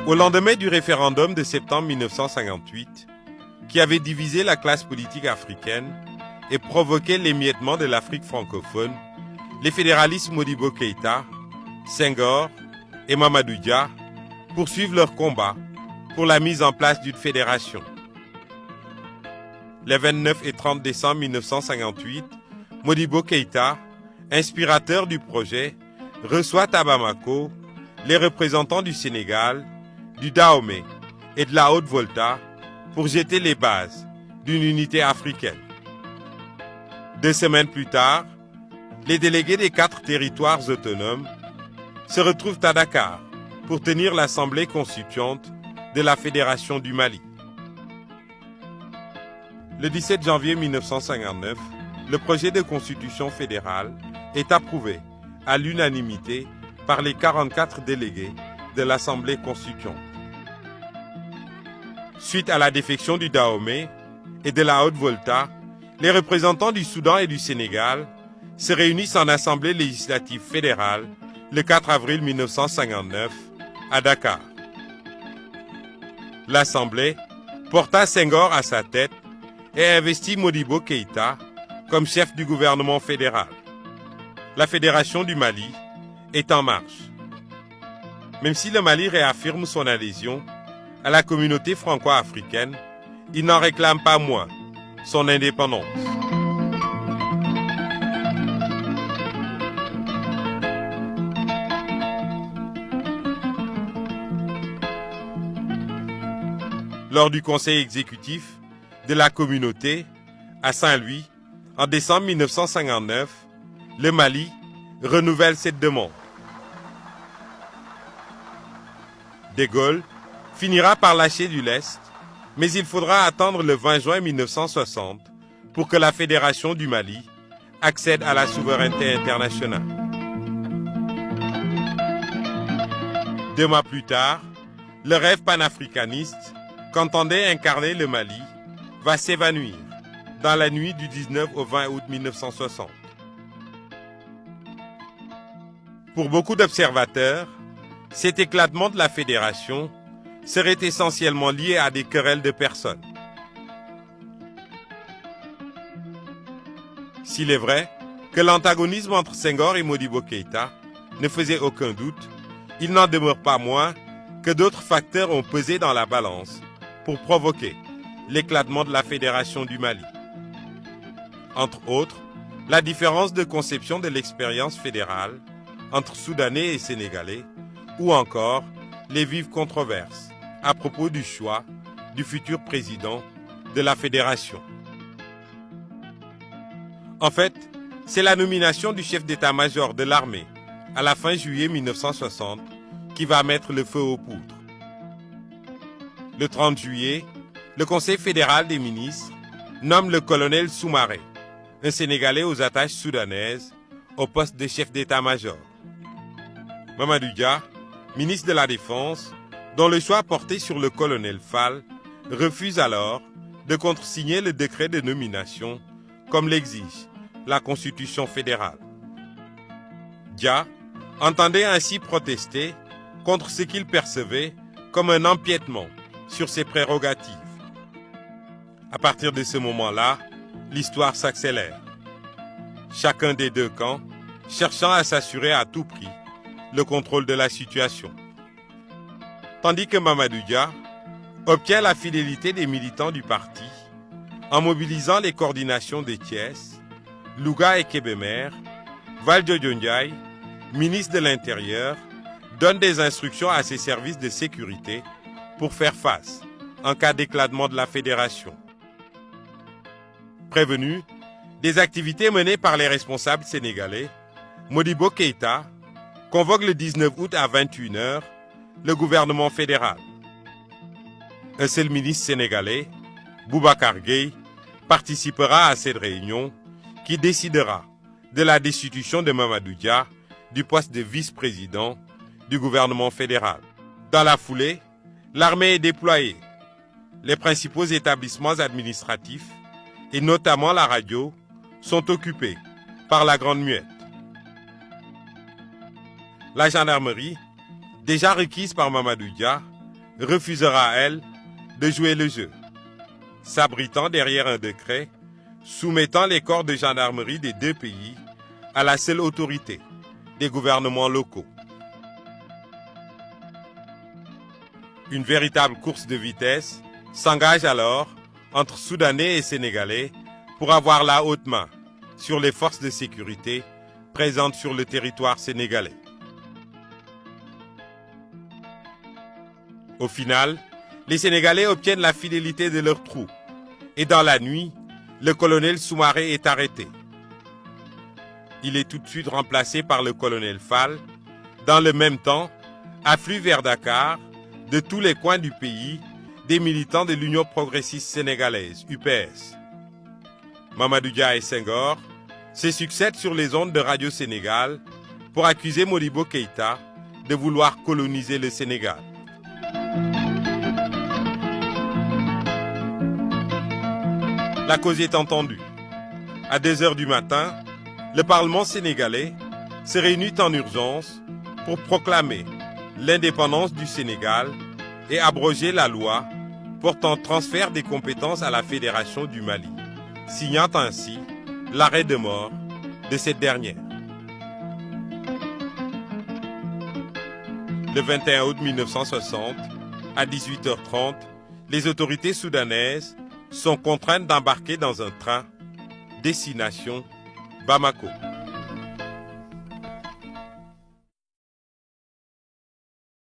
Au lendemain du référendum de septembre 1958, qui avait divisé la classe politique africaine et provoqué l'émiettement de l'Afrique francophone, les fédéralistes Modibo Keïta, Senghor et Mamadou Dia poursuivent leur combat pour la mise en place d'une fédération. Les 29 et 30 décembre 1958, Modibo Keïta, inspirateur du projet, reçoit à Bamako les représentants du Sénégal, du Dahomey et de la Haute-Volta pour jeter les bases d'une unité africaine. 2 semaines plus tard, les délégués des 4 territoires autonomes se retrouvent à Dakar pour tenir l'assemblée constituante de la Fédération du Mali. Le 17 janvier 1959, le projet de constitution fédérale est approuvé à l'unanimité par les 44 délégués de l'Assemblée constituante. Suite à la défection du Dahomey et de la Haute-Volta, les représentants du Soudan et du Sénégal se réunissent en Assemblée législative fédérale le 4 avril 1959 à Dakar. L'Assemblée porta Senghor à sa tête et investit Modibo Keïta comme chef du gouvernement fédéral. La Fédération du Mali est en marche. Même si le Mali réaffirme son adhésion à la communauté franco-africaine, il n'en réclame pas moins son indépendance. Lors du conseil exécutif de la communauté à Saint-Louis, en décembre 1959, le Mali renouvelle cette demande. De Gaulle finira par lâcher du lest, mais il faudra attendre le 20 juin 1960 pour que la Fédération du Mali accède à la souveraineté internationale. 2 mois plus tard, le rêve panafricaniste qu'entendait incarner le Mali va s'évanouir dans la nuit du 19 au 20 août 1960. Pour beaucoup d'observateurs, cet éclatement de la fédération serait essentiellement lié à des querelles de personnes. S'il est vrai que l'antagonisme entre Senghor et Modibo Keïta ne faisait aucun doute, il n'en demeure pas moins que d'autres facteurs ont pesé dans la balance pour provoquer l'éclatement de la Fédération du Mali. Entre autres, la différence de conception de l'expérience fédérale entre Soudanais et Sénégalais, ou encore les vives controverses à propos du choix du futur président de la Fédération. En fait, c'est la nomination du chef d'état-major de l'armée à la fin juillet 1960 qui va mettre le feu aux poudres. Le 30 juillet, le Conseil fédéral des ministres nomme le colonel Soumaré, un Sénégalais aux attaches soudanaises, au poste de chef d'état-major. Mamadou Dia, ministre de la Défense, dont le choix porté sur le colonel Fall, refuse alors de contresigner le décret de nomination comme l'exige la Constitution fédérale. Dia entendait ainsi protester contre ce qu'il percevait comme un empiètement sur ses prérogatives. À partir de ce moment-là, l'histoire s'accélère. Chacun des 2 camps cherchant à s'assurer à tout prix le contrôle de la situation. Tandis que Mamadou Dia obtient la fidélité des militants du parti en mobilisant les coordinations de Thiès, Louga et Kébémer, Valdiodio Ndiaye, ministre de l'Intérieur, donne des instructions à ses services de sécurité pour faire face en cas d'éclatement de la fédération. Prévenu des activités menées par les responsables sénégalais, Modibo Keïta convoque le 19 août à 21h le gouvernement fédéral. Un seul ministre sénégalais, Boubacar Gueye, participera à cette réunion qui décidera de la destitution de Mamadou Dia du poste de vice-président du gouvernement fédéral. Dans la foulée, l'armée est déployée. Les principaux établissements administratifs, et notamment la radio, sont occupés par la Grande Muette. La gendarmerie, déjà requise par Mamadou Dia, refusera, elle, de jouer le jeu, s'abritant derrière un décret, soumettant les corps de gendarmerie des deux pays à la seule autorité des gouvernements locaux. Une véritable course de vitesse s'engage alors entre Soudanais et Sénégalais pour avoir la haute main sur les forces de sécurité présentes sur le territoire sénégalais. Au final, les Sénégalais obtiennent la fidélité de leurs troupes et dans la nuit, le colonel Soumaré est arrêté. Il est tout de suite remplacé par le colonel Fall. Dans le même temps, affluent vers Dakar, de tous les coins du pays, des militants de l'Union progressiste sénégalaise, UPS. Mamadou Dia et Senghor se succèdent sur les ondes de Radio Sénégal pour accuser Modibo Keïta de vouloir coloniser le Sénégal. La cause est entendue. À 2 heures du matin, le Parlement sénégalais se réunit en urgence pour proclamer l'indépendance du Sénégal et abroger la loi portant transfert des compétences à la Fédération du Mali, signant ainsi l'arrêt de mort de cette dernière. Le 21 août 1960, à 18h30, les autorités soudanaises sont contraintes d'embarquer dans un train destination Bamako.